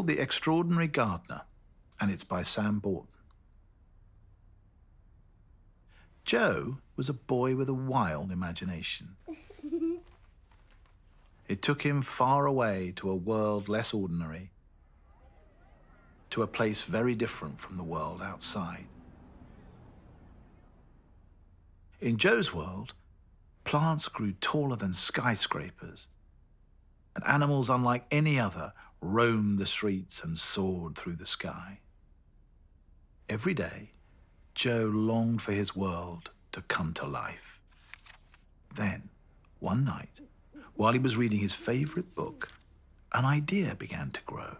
called The Extraordinary Gardener, and it's by Sam Borton. Joe was a boy with a wild imagination. It took him far away to a world less ordinary, to a place very different from the world outside. In Joe's world, plants grew taller than skyscrapers, and animals unlike any other roamed the streets and soared through the sky. Every day, Joe longed for his world to come to life. Then, one night, while he was reading his favorite book, an idea began to grow.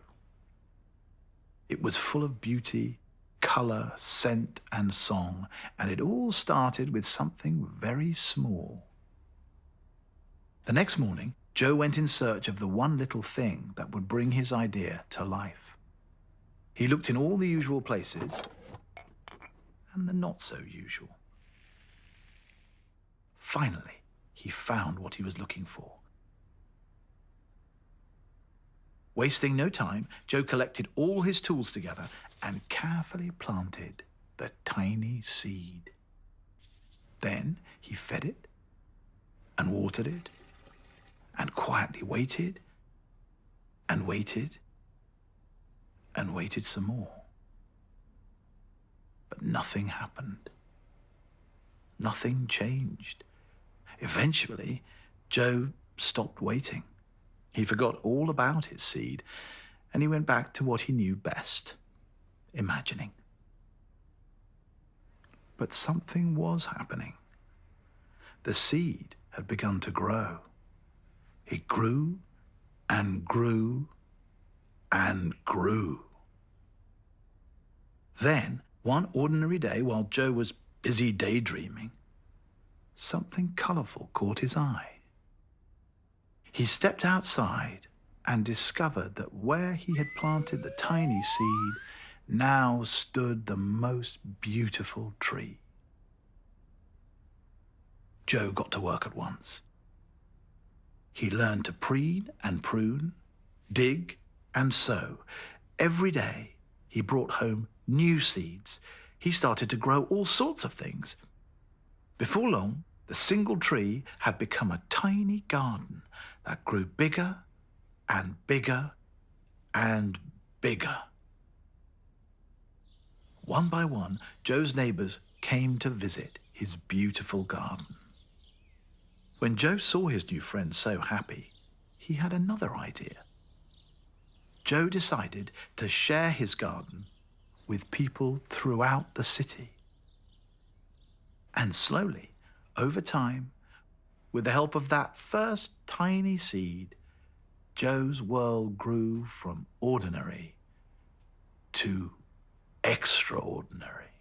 It was full of beauty, color, scent, and song, and it all started with something very small. The next morning, Joe went in search of the one little thing that would bring his idea to life. He looked in all the usual places and the not so usual. Finally, he found what he was looking for. Wasting no time, Joe collected all his tools together and carefully planted the tiny seed. Then he fed it and watered it and quietly waited and waited and waited some more. But nothing happened. Nothing changed. Eventually, Joe stopped waiting. He forgot all about his seed, and he went back to what he knew best, imagining. But something was happening. The seed had begun to grow. It grew and grew and grew. Then, one ordinary day, while Joe was busy daydreaming, something colorful caught his eye. He stepped outside and discovered that where he had planted the tiny seed now stood the most beautiful tree. Joe got to work at once. He learned to preen and prune, dig and sow. Every day he brought home new seeds. He started to grow all sorts of things. Before long, the single tree had become a tiny garden that grew bigger and bigger and bigger. One by one, Joe's neighbors came to visit his beautiful garden. When Joe saw his new friend so happy, he had another idea. Joe decided to share his garden with people throughout the city. And slowly, over time, with the help of that first tiny seed, Joe's world grew from ordinary to extraordinary.